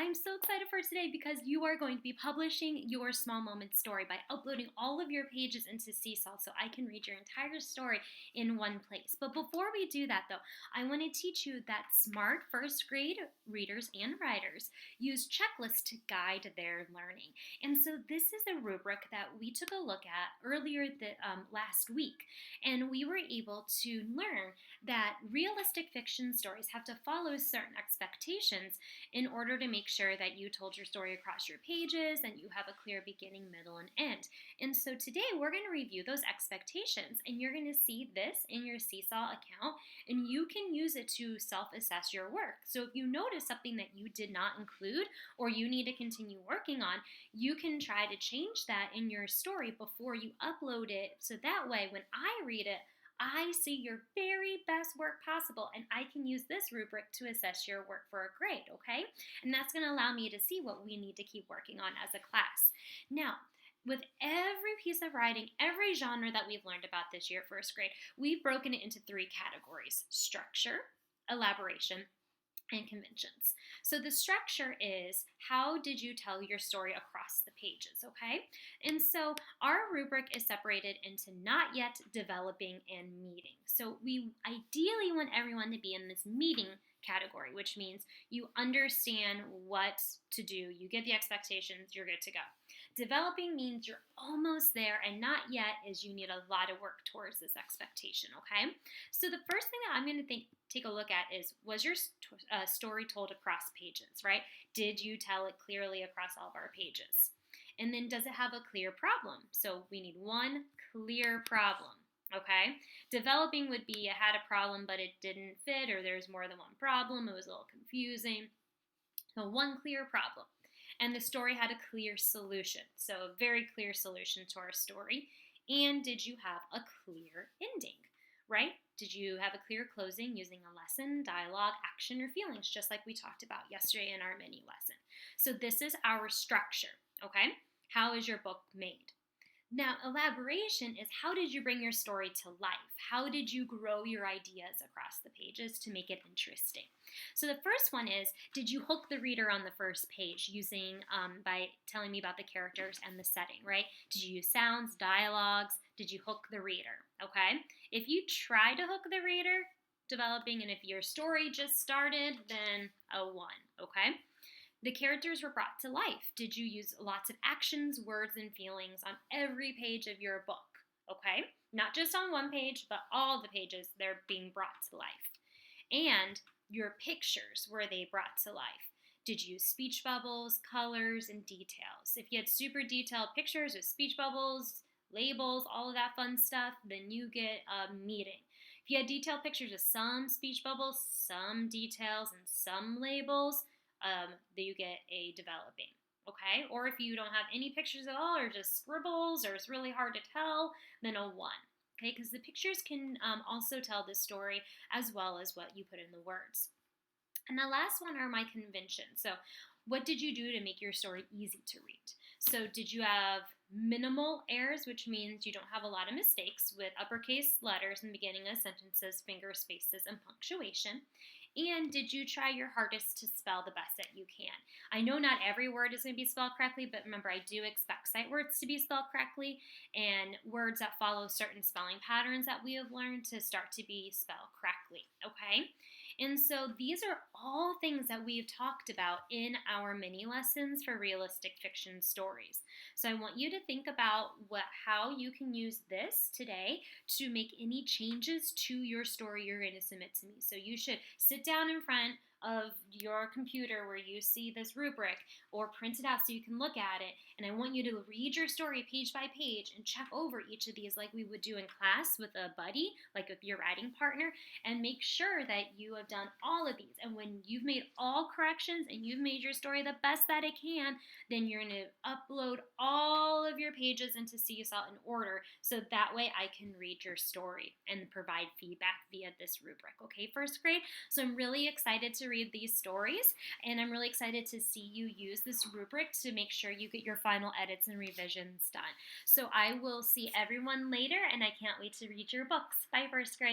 I'm so excited for today because you are going to be publishing your small moment story by uploading all of your pages into Seesaw so I can read your entire story in one place. But before we do that though, I want to teach you that smart first grade readers and writers use checklists to guide their learning. And so this is a rubric that we took a look at earlier last week, and we were able to learn that realistic fiction stories have to follow certain expectations in order to make sure that you told your story across your pages and you have a clear beginning, middle, and end. And so today we're going to review those expectations, and you're going to see this in your Seesaw account, and you can use it to self-assess your work. So if you notice something that you did not include or you need to continue working on, you can try to change that in your story before you upload it, so that way when I read it, I see your very best work possible, and I can use this rubric to assess your work for a grade, okay? And that's going to allow me to see what we need to keep working on as a class. Now, with every piece of writing, every genre that we've learned about this year, first grade, we've broken it into three categories: structure, elaboration, and conventions. So the structure is, how did you tell your story across the pages, okay? And so our rubric is separated into not yet, developing, and meeting. So we ideally want everyone to be in this meeting category, which means you understand what to do, you get the expectations, you're good to go. Developing means you're almost there, and not yet is you need a lot of work towards this expectation, okay? So the first thing that I'm going to take a look at is, was your story told across pages, right? Did you tell it clearly across all of our pages? And then does it have a clear problem? So we need one clear problem. Okay, developing would be, it had a problem but it didn't fit, or there's more than one problem, it was a little confusing. So one clear problem. And the story had a clear solution, so a very clear solution to our story. And did you have a clear ending, right? Did you have a clear closing using a lesson, dialogue, action, or feelings, just like we talked about yesterday in our mini lesson? So this is our structure, okay? How is your book made? Now, elaboration is, how did you bring your story to life? How did you grow your ideas across the pages to make it interesting? So the first one is, did you hook the reader on the first page by telling me about the characters and the setting, right? Did you use sounds, dialogues? Did you hook the reader, okay? If you try to hook the reader, developing, and if your story just started, then a 1, okay? The characters were brought to life. Did you use lots of actions, words, and feelings on every page of your book? Okay? Not just on one page, but all the pages, they're being brought to life. And your pictures, were they brought to life? Did you use speech bubbles, colors, and details? If you had super detailed pictures with speech bubbles, labels, all of that fun stuff, then you get a meeting. If you had detailed pictures with some speech bubbles, some details, and some labels, you get a developing, okay? Or if you don't have any pictures at all, or just scribbles, or it's really hard to tell, then a 1, okay? Because the pictures can also tell the story as well as what you put in the words. And the last one are my conventions. So what did you do to make your story easy to read? So did you have minimal errors, which means you don't have a lot of mistakes with uppercase letters in the beginning of sentences, finger spaces, and punctuation? And did you try your hardest to spell the best that you can? I know not every word is going to be spelled correctly, but remember, I do expect sight words to be spelled correctly, and words that follow certain spelling patterns that we have learned to start to be spelled correctly, okay? And so these are all things that we've talked about in our mini lessons for realistic fiction stories. So I want you to think about how you can use this today to make any changes to your story you're going to submit to me. So you should sit down in front of your computer where you see this rubric, or print it out so you can look at it, and I want you to read your story page by page and check over each of these like we would do in class with a buddy, like with your writing partner, and make sure that you have done all of these. And when you've made all corrections and you've made your story the best that it can, then you're going to upload all of your pages into Seesaw in order, so that way I can read your story and provide feedback via this rubric, okay, first grade? So I'm really excited to read these stories, and I'm really excited to see you use this rubric to make sure you get your final edits and revisions done. So I will see everyone later, and I can't wait to read your books. Bye, first grade.